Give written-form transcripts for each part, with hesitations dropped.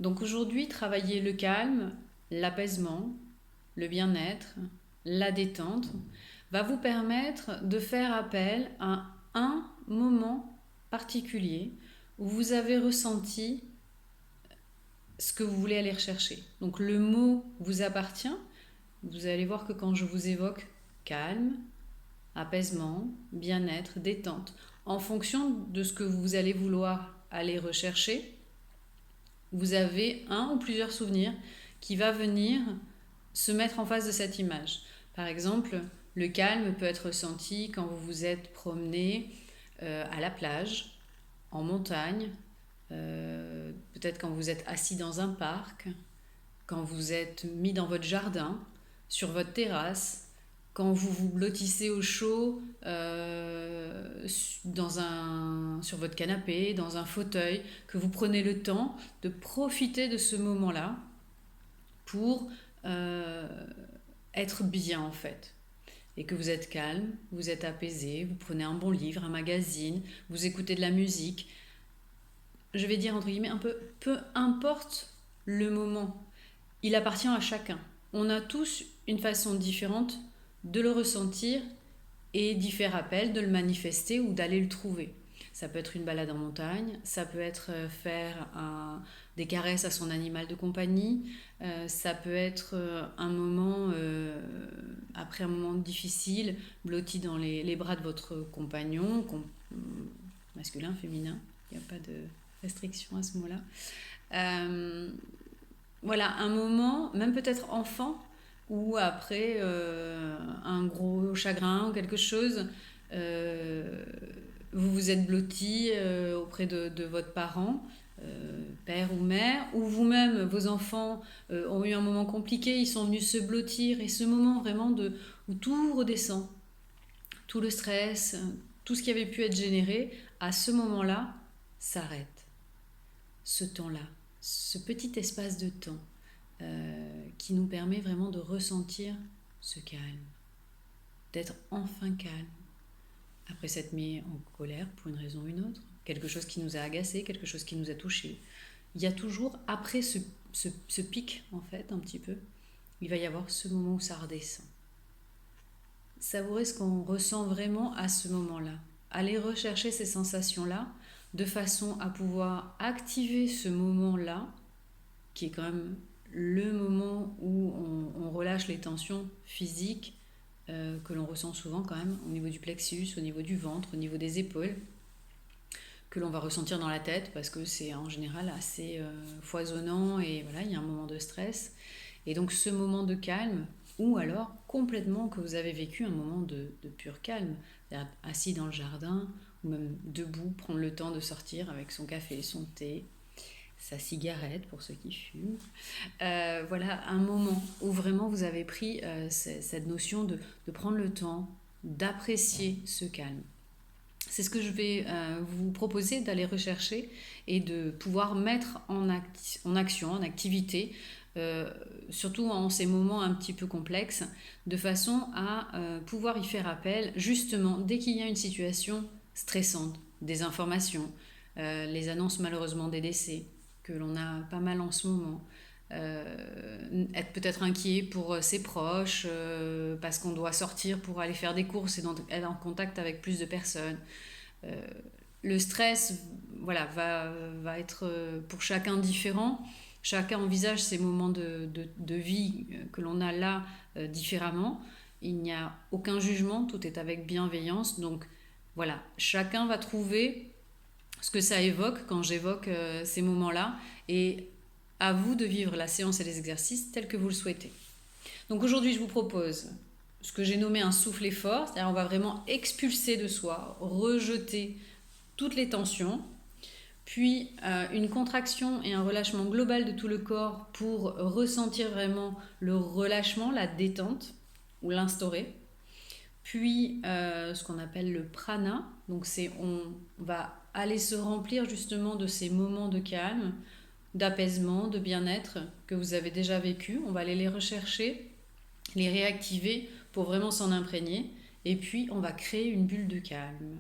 Donc aujourd'hui, travailler le calme, l'apaisement, le bien-être, la détente va vous permettre de faire appel à un moment particulier où vous avez ressenti ce que vous voulez aller rechercher. Donc le mot vous appartient. Vous allez voir que quand je vous évoque calme, apaisement, bien-être, détente, en fonction de ce que vous allez vouloir aller rechercher, vous avez un ou plusieurs souvenirs qui va venir se mettre en face de cette image. Par exemple, le calme peut être ressenti quand vous vous êtes promené à la plage, en montagne, peut-être quand vous êtes assis dans un parc, quand vous êtes mis dans votre jardin, sur votre terrasse, quand vous vous blottissez au chaud sur votre canapé, dans un fauteuil, que vous prenez le temps de profiter de ce moment-là pour euh, être bien en fait. Et que vous êtes calme, vous êtes apaisé, vous prenez un bon livre, un magazine, vous écoutez de la musique. Je vais dire entre guillemets un peu importe le moment, il appartient à chacun. On a tous une façon différente de le ressentir et d'y faire appel, de le manifester ou d'aller le trouver. Ça peut être une balade en montagne, ça peut être des caresses à son animal de compagnie, ça peut être un moment, après un moment difficile, blotti dans les bras de votre compagnon, masculin, féminin, il n'y a pas de restriction à ce moment-là. Euh, voilà, un moment, même peut-être enfant, ou après un gros chagrin ou quelque chose, euh, vous vous êtes blotti auprès de votre parent, père ou mère, ou vous-même, vos enfants ont eu un moment compliqué, ils sont venus se blottir, et ce moment vraiment où tout redescend, tout le stress, tout ce qui avait pu être généré, à ce moment-là, s'arrête. Ce temps-là, ce petit espace de temps qui nous permet vraiment de ressentir ce calme, d'être enfin calme, après s'être mis en colère pour une raison ou une autre, quelque chose qui nous a agacé, quelque chose qui nous a touché. Il y a toujours, après ce pic, en fait, un petit peu, il va y avoir ce moment où ça redescend. Savourer ce qu'on ressent vraiment à ce moment-là. Aller rechercher ces sensations-là de façon à pouvoir activer ce moment-là, qui est quand même le moment où on relâche les tensions physiques que l'on ressent souvent quand même au niveau du plexus, au niveau du ventre, au niveau des épaules, que l'on va ressentir dans la tête parce que c'est en général assez foisonnant et voilà, il y a un moment de stress. Et donc ce moment de calme, ou alors complètement que vous avez vécu un moment de pur calme, assis dans le jardin, ou même debout, prendre le temps de sortir avec son café, son thé, sa cigarette pour ceux qui fument. Voilà, un moment où vraiment vous avez pris cette notion de prendre le temps, d'apprécier ce calme. C'est ce que je vais vous proposer d'aller rechercher et de pouvoir mettre en action, en activité, surtout en ces moments un petit peu complexes, de façon à pouvoir y faire appel justement dès qu'il y a une situation stressante, des informations, les annonces malheureusement des décès, que l'on a pas mal en ce moment. Être peut-être inquiet pour ses proches parce qu'on doit sortir pour aller faire des courses et être en contact avec plus de personnes. Euh, le stress voilà, va être pour chacun différent. Chacun envisage ces moments de vie que l'on a là différemment. Il n'y a aucun jugement, tout est avec bienveillance. Donc voilà, chacun va trouver ce que ça évoque quand j'évoque ces moments-là. Et à vous de vivre la séance et les exercices tels que vous le souhaitez. Donc aujourd'hui, je vous propose ce que j'ai nommé un soufflet fort, c'est-à-dire on va vraiment expulser de soi, rejeter toutes les tensions, puis une contraction et un relâchement global de tout le corps pour ressentir vraiment le relâchement, la détente ou l'instaurer. Puis ce qu'on appelle le prana, donc on va aller se remplir justement de ces moments de calme, d'apaisement, de bien-être que vous avez déjà vécu. On va aller les rechercher, les réactiver pour vraiment s'en imprégner. Et puis, on va créer une bulle de calme.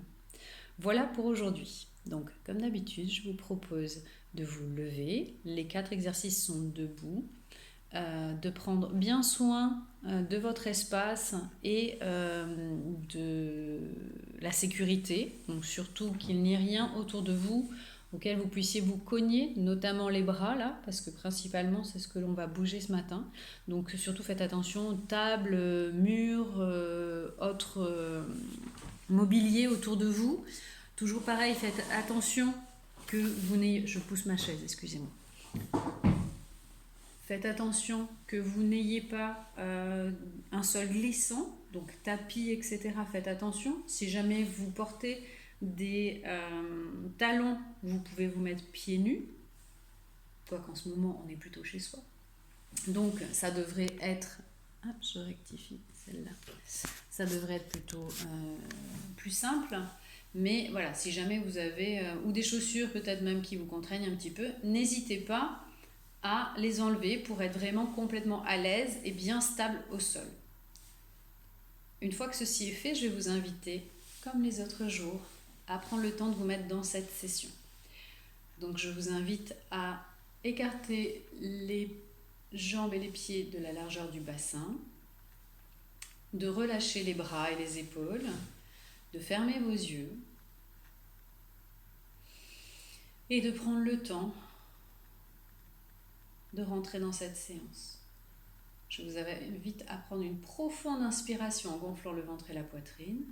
Voilà pour aujourd'hui. Donc, comme d'habitude, je vous propose de vous lever. Les 4 exercices sont debout. De prendre bien soin de votre espace et de la sécurité. Donc surtout qu'il n'y ait rien autour de vous auquel vous puissiez vous cogner, notamment les bras là, parce que principalement c'est ce que l'on va bouger ce matin. Donc surtout faites attention, table, murs, autres mobilier autour de vous. Toujours pareil, faites attention que vous n'ayez... Je pousse ma chaise, excusez-moi. Faites attention que vous n'ayez pas un sol glissant, donc tapis, etc. Faites attention. Si jamais vous portez des talons, vous pouvez vous mettre pieds nus. Quoiqu'en ce moment, on est plutôt chez soi. Donc, ça devrait être... Ah, je rectifie celle-là. Ça devrait être plutôt plus simple. Mais voilà, si jamais vous avez... ou des chaussures peut-être même qui vous contraignent un petit peu, n'hésitez pas à les enlever pour être vraiment complètement à l'aise et bien stable au sol. Une fois que ceci est fait, je vais vous inviter, comme les autres jours, à prendre le temps de vous mettre dans cette session. Donc je vous invite à écarter les jambes et les pieds de la largeur du bassin, de relâcher les bras et les épaules, de fermer vos yeux et de prendre le temps de rentrer dans cette séance. Je vous invite à prendre une profonde inspiration en gonflant le ventre et la poitrine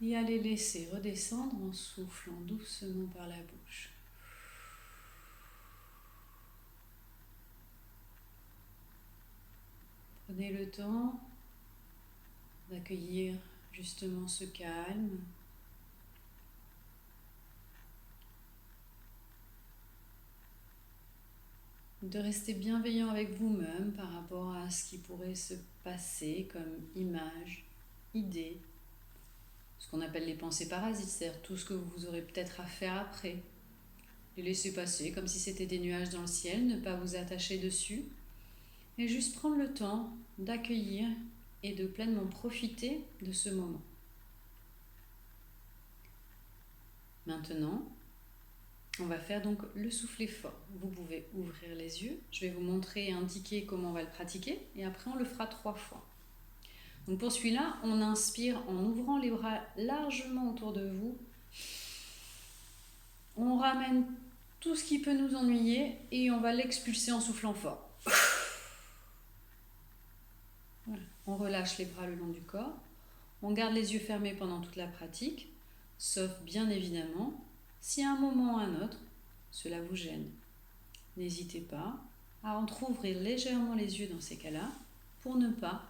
et à les laisser redescendre en soufflant doucement par la bouche. Prenez le temps d'accueillir justement ce calme. De rester bienveillant avec vous-même par rapport à ce qui pourrait se passer comme image, idée, ce qu'on appelle les pensées parasites, c'est-à-dire tout ce que vous aurez peut-être à faire après. Les laisser passer comme si c'était des nuages dans le ciel, ne pas vous attacher dessus, et juste prendre le temps d'accueillir et de pleinement profiter de ce moment. Maintenant, on va faire donc le soufflet fort. Vous pouvez ouvrir les yeux. Je vais vous montrer et indiquer comment on va le pratiquer. Et après, on le fera 3 fois. Donc pour celui-là, on inspire en ouvrant les bras largement autour de vous. On ramène tout ce qui peut nous ennuyer et on va l'expulser en soufflant fort. Voilà. On relâche les bras le long du corps. On garde les yeux fermés pendant toute la pratique, sauf bien évidemment si à un moment ou à un autre, cela vous gêne. N'hésitez pas à entrouvrir légèrement les yeux dans ces cas-là pour ne pas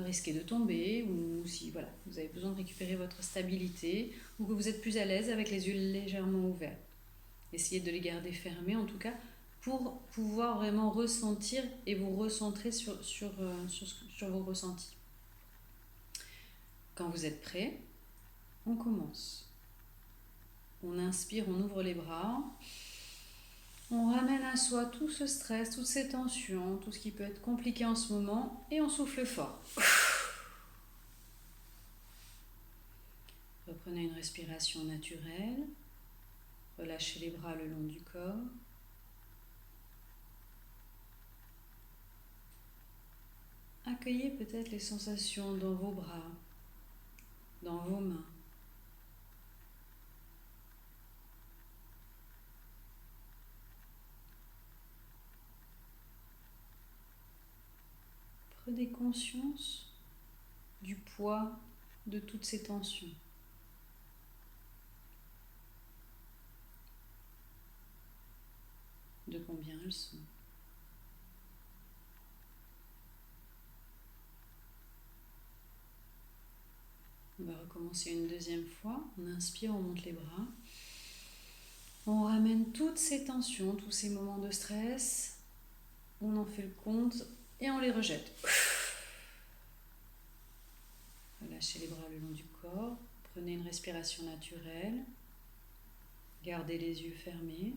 risquer de tomber ou si voilà, vous avez besoin de récupérer votre stabilité ou que vous êtes plus à l'aise avec les yeux légèrement ouverts. Essayez de les garder fermés en tout cas pour pouvoir vraiment ressentir et vous recentrer sur vos ressentis. Quand vous êtes prêts, on commence. On inspire, on ouvre les bras. On ramène à soi tout ce stress, toutes ces tensions, tout ce qui peut être compliqué en ce moment et on souffle fort. Reprenez une respiration naturelle. Relâchez les bras le long du corps. Accueillez peut-être les sensations dans vos bras, dans vos mains. Prenez conscience du poids de toutes ces tensions. De combien elles sont. On va recommencer une deuxième fois. On inspire, on monte les bras. On ramène toutes ces tensions, tous ces moments de stress. On en fait le compte et on les rejette. Lâchez les bras le long du corps. Prenez une respiration naturelle. Gardez les yeux fermés.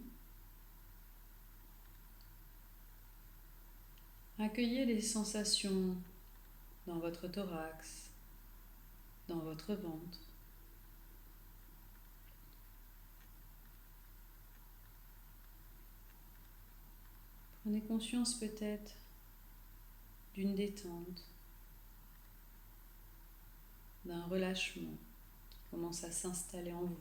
Accueillez les sensations dans votre thorax, dans votre ventre. Prenez conscience peut-être d'une détente, d'un relâchement qui commence à s'installer en vous.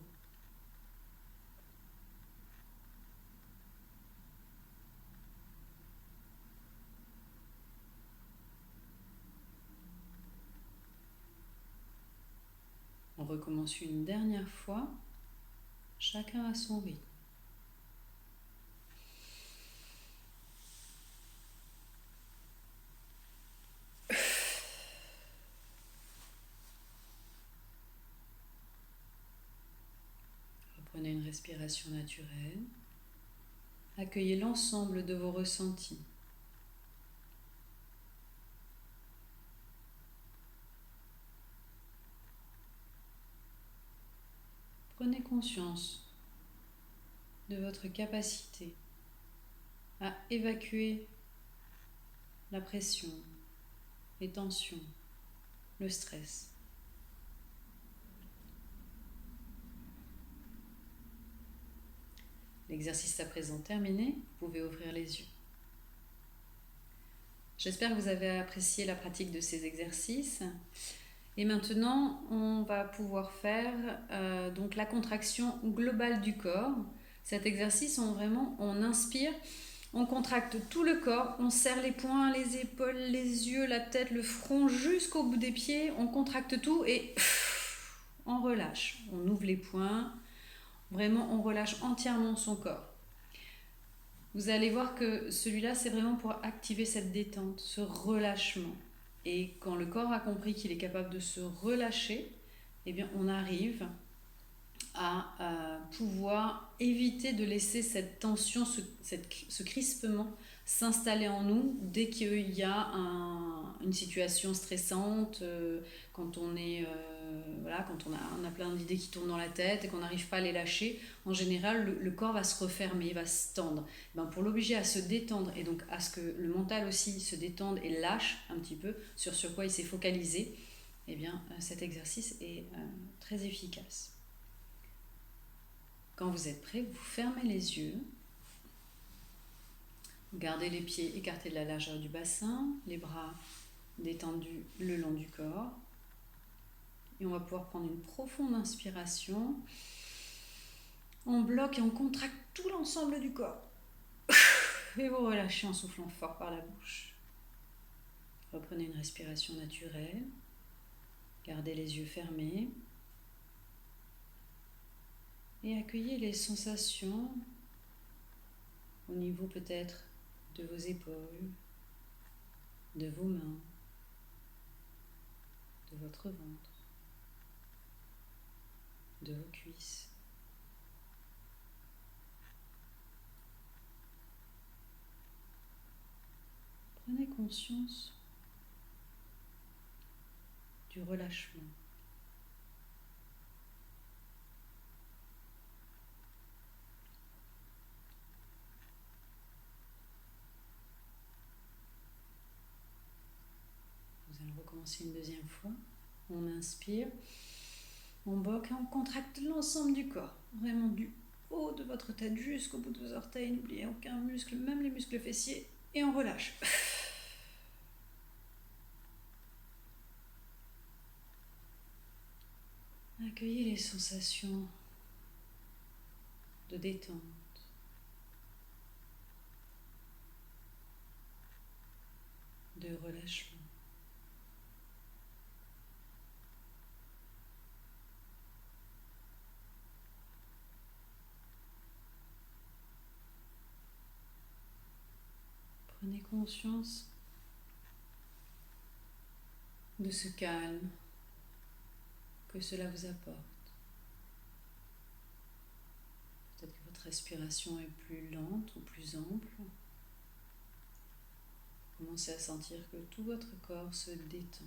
On recommence une dernière fois, chacun à son rythme. Reprenez une respiration naturelle. Accueillez l'ensemble de vos ressentis. Prenez conscience de votre capacité à évacuer la pression, les tensions, le stress. L'exercice à présent terminé, vous pouvez ouvrir les yeux. J'espère que vous avez apprécié la pratique de ces exercices. Et maintenant, on va pouvoir faire donc la contraction globale du corps. Cet exercice, on inspire, on contracte tout le corps, on serre les poings, les épaules, les yeux, la tête, le front jusqu'au bout des pieds, on contracte tout et on relâche. On ouvre les poings, vraiment on relâche entièrement son corps. Vous allez voir que celui-là, c'est vraiment pour activer cette détente, ce relâchement. Et quand le corps a compris qu'il est capable de se relâcher, eh bien, on arrive à pouvoir éviter de laisser cette tension, ce crispement s'installer en nous dès qu'il y a une situation stressante, quand on est quand on a plein d'idées qui tournent dans la tête et qu'on n'arrive pas à les lâcher. En général, le corps va se refermer, il va se tendre. Pour l'obliger à se détendre et donc à ce que le mental aussi se détende et lâche un petit peu sur quoi il s'est focalisé, eh bien, cet exercice est très efficace. Quand vous êtes prêt, vous fermez les yeux. Gardez les pieds écartés de la largeur du bassin, les bras détendus le long du corps. Et on va pouvoir prendre une profonde inspiration. On bloque et on contracte tout l'ensemble du corps. Et vous relâchez en soufflant fort par la bouche. Reprenez une respiration naturelle. Gardez les yeux fermés. Et accueillez les sensations au niveau peut-être de vos épaules, de vos mains, de votre ventre, de vos cuisses. Prenez conscience du relâchement. Nous allons recommencer une deuxième fois. On inspire, on bloque et on contracte l'ensemble du corps, vraiment du haut de votre tête jusqu'au bout de vos orteils. N'oubliez aucun muscle, même les muscles fessiers, et on relâche. Accueillez les sensations de détente, de relâchement. Prenez conscience de ce calme que cela vous apporte. Peut-être que votre respiration est plus lente ou plus ample. Commencez à sentir que tout votre corps se détend.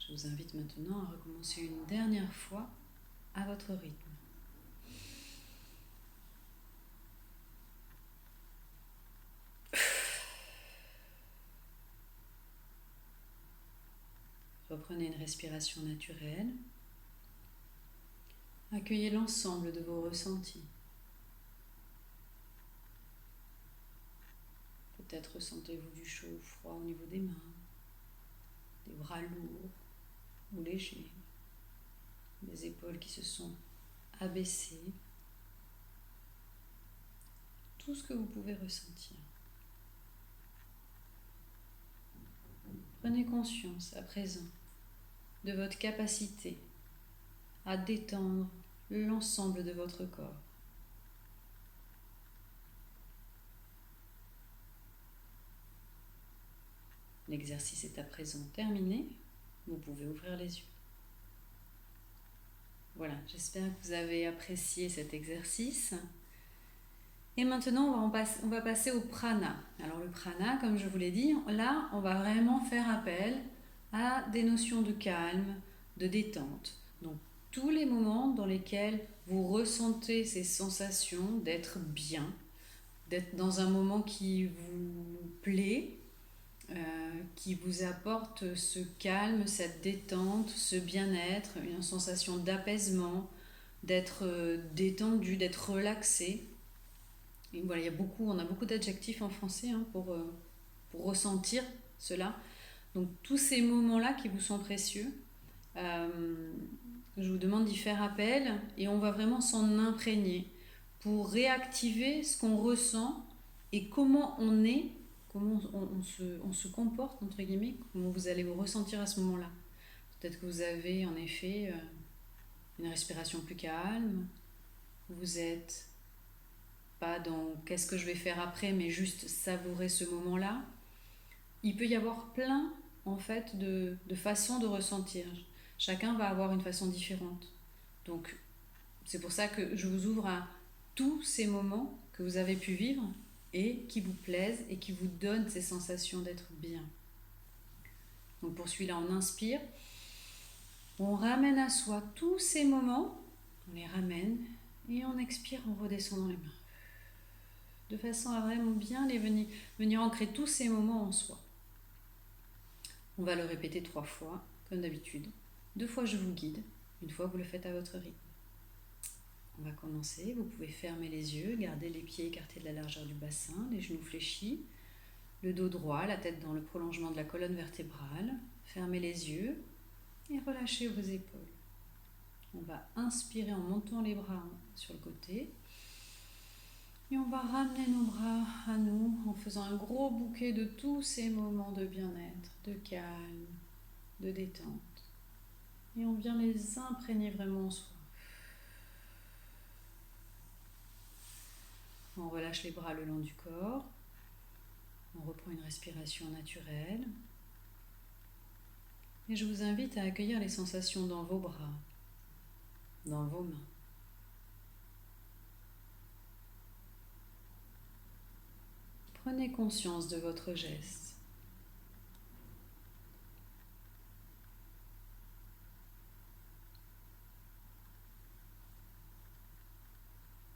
Je vous invite maintenant à recommencer une dernière fois à votre rythme. Reprenez une respiration naturelle. Accueillez l'ensemble de vos ressentis. Peut-être ressentez-vous du chaud ou froid au niveau des mains, des bras lourds ou légers, des épaules qui se sont abaissées. Tout ce que vous pouvez ressentir. Prenez conscience à présent de votre capacité à détendre l'ensemble de votre corps. L'exercice est à présent terminé. Vous pouvez ouvrir les yeux. Voilà, j'espère que vous avez apprécié cet exercice. Et maintenant, on va passer au prana. Alors le prana, comme je vous l'ai dit, là, on va vraiment faire appel à des notions de calme, de détente. Donc, tous les moments dans lesquels vous ressentez ces sensations d'être bien, d'être dans un moment qui vous plaît, qui vous apporte ce calme, cette détente, ce bien-être, une sensation d'apaisement, d'être détendu, d'être relaxé. Et voilà, on a beaucoup d'adjectifs en français pour ressentir cela. Donc tous ces moments-là qui vous sont précieux, je vous demande d'y faire appel et on va vraiment s'en imprégner pour réactiver ce qu'on ressent et comment on est, comment on se comporte, entre guillemets, comment vous allez vous ressentir à ce moment-là. Peut-être que vous avez en effet une respiration plus calme, vous êtes pas dans qu'est-ce que je vais faire après, mais juste savourer ce moment-là. Il peut y avoir plein en fait de façons de ressentir. Chacun va avoir une façon différente. Donc c'est pour ça que je vous ouvre à tous ces moments que vous avez pu vivre et qui vous plaisent et qui vous donnent ces sensations d'être bien. Donc pour celui-là, on inspire, on ramène à soi tous ces moments, on les ramène et on expire en redescendant les mains. De façon à vraiment bien venir ancrer tous ces moments en soi. On va le répéter 3 fois, comme d'habitude. 2 fois je vous guide, 1 fois vous le faites à votre rythme. On va commencer, vous pouvez fermer les yeux, garder les pieds écartés de la largeur du bassin, les genoux fléchis, le dos droit, la tête dans le prolongement de la colonne vertébrale. Fermez les yeux et relâchez vos épaules. On va inspirer en montant les bras sur le côté. Et on va ramener nos bras à nous en faisant un gros bouquet de tous ces moments de bien-être, de calme, de détente. Et on vient les imprégner vraiment en soi. On relâche les bras le long du corps. On reprend une respiration naturelle. Et je vous invite à accueillir les sensations dans vos bras, dans vos mains. Prenez conscience de votre geste.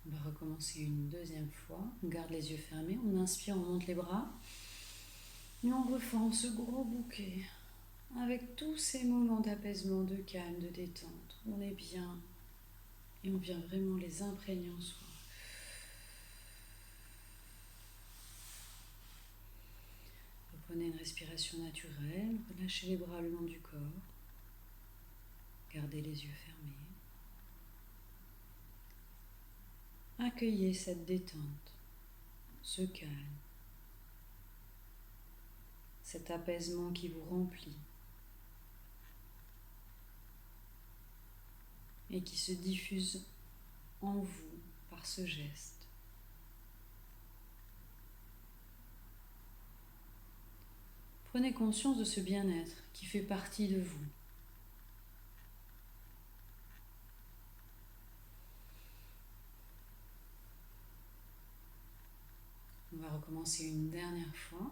On va recommencer une 2e fois. On garde les yeux fermés. On inspire, on monte les bras. Et on reforme ce gros bouquet avec tous ces moments d'apaisement, de calme, de détente. On est bien et on vient vraiment les imprégner en soi. Reprenez une respiration naturelle. Relâchez les bras le long du corps. Gardez les yeux fermés. Accueillez cette détente, ce calme, cet apaisement qui vous remplit et qui se diffuse en vous par ce geste. Prenez conscience de ce bien-être qui fait partie de vous. On va recommencer une dernière fois.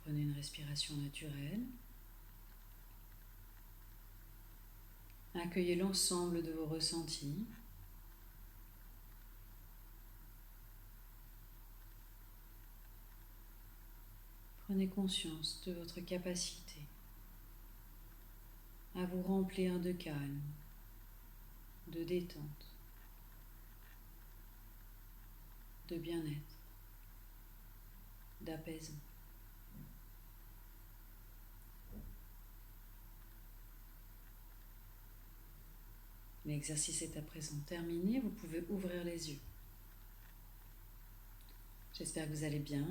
Prenez une respiration naturelle. Accueillez l'ensemble de vos ressentis. Prenez conscience de votre capacité à vous remplir de calme, de détente, de bien-être, d'apaisement. L'exercice est à présent terminé, vous pouvez ouvrir les yeux. J'espère que vous allez bien.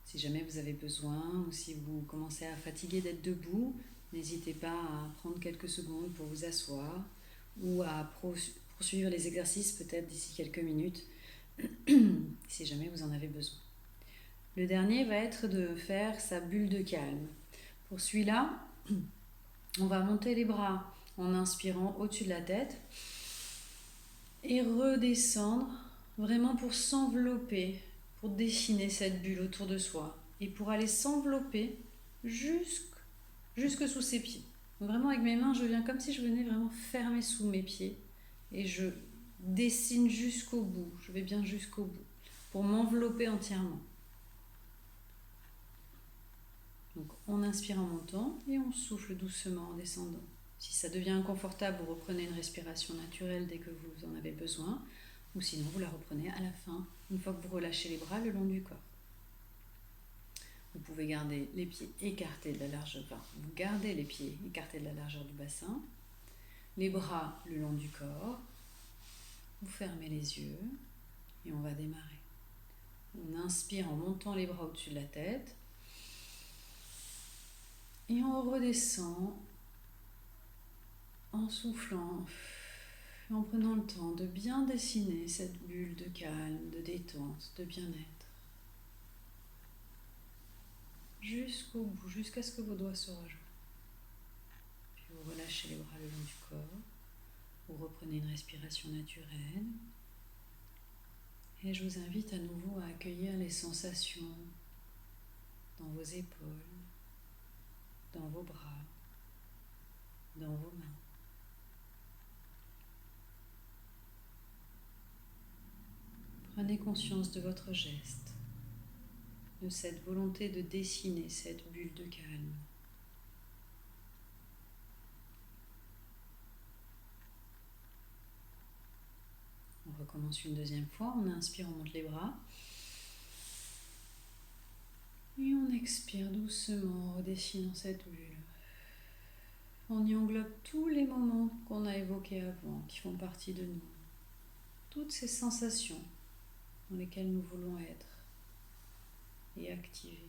Si jamais vous avez besoin ou si vous commencez à fatiguer d'être debout, n'hésitez pas à prendre quelques secondes pour vous asseoir ou à poursuivre les exercices peut-être d'ici quelques minutes si jamais vous en avez besoin. Le dernier va être de faire sa bulle de calme. Pour celui-là, on va monter les bras en inspirant au-dessus de la tête et redescendre vraiment pour s'envelopper, pour dessiner cette bulle autour de soi et pour aller s'envelopper jusque sous ses pieds. Donc vraiment avec mes mains, je viens comme si je venais vraiment fermer sous mes pieds et je dessine jusqu'au bout, je vais bien jusqu'au bout pour m'envelopper entièrement. Donc on inspire en montant et on souffle doucement en descendant. Si ça devient inconfortable, vous reprenez une respiration naturelle dès que vous en avez besoin, ou sinon vous la reprenez à la fin, une fois que vous relâchez les bras le long du corps. Vous pouvez garder les pieds écartés de la largeur, vous gardez les pieds écartés de la largeur du bassin, les bras le long du corps, vous fermez les yeux et on va démarrer. On inspire en montant les bras au-dessus de la tête et on redescend en soufflant, en prenant le temps de bien dessiner cette bulle de calme, de détente, de bien-être. Jusqu'au bout, jusqu'à ce que vos doigts se rejoignent. Puis vous relâchez les bras le long du corps, vous reprenez une respiration naturelle. Et je vous invite à nouveau à accueillir les sensations dans vos épaules, dans vos bras, dans vos mains. Prenez conscience de votre geste, de cette volonté de dessiner cette bulle de calme. On recommence une deuxième fois, on inspire, on monte les bras. Et on expire doucement en redessinant cette bulle. On y englobe tous les moments qu'on a évoqués avant, qui font partie de nous. Toutes ces sensations dans lesquelles nous voulons être et activer.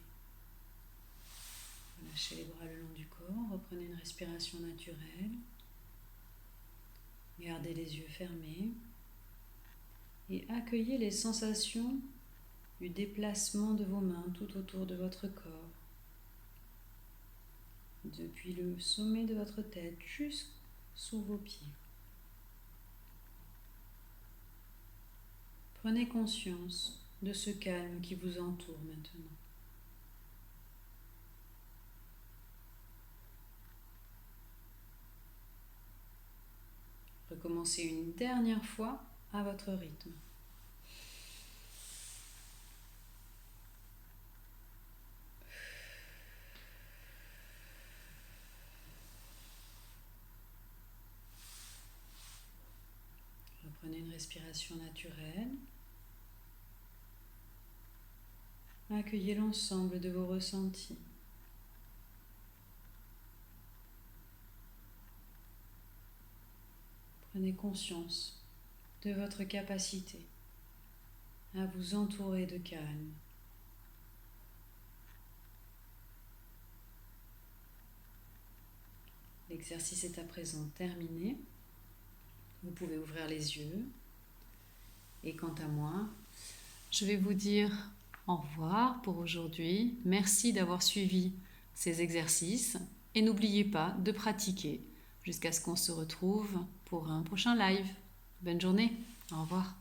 Lâchez les bras le long du corps, reprenez une respiration naturelle. Gardez les yeux fermés et accueillez les sensations du déplacement de vos mains tout autour de votre corps, depuis le sommet de votre tête jusqu'sous vos pieds. Prenez conscience de ce calme qui vous entoure maintenant. Recommencez une dernière fois à votre rythme. Reprenez une respiration naturelle. Accueillez l'ensemble de vos ressentis. Prenez conscience de votre capacité à vous entourer de calme. L'exercice est à présent terminé. Vous pouvez ouvrir les yeux. Et quant à moi, je vais vous dire au revoir pour aujourd'hui. Merci d'avoir suivi ces exercices et n'oubliez pas de pratiquer jusqu'à ce qu'on se retrouve pour un prochain live. Bonne journée, au revoir.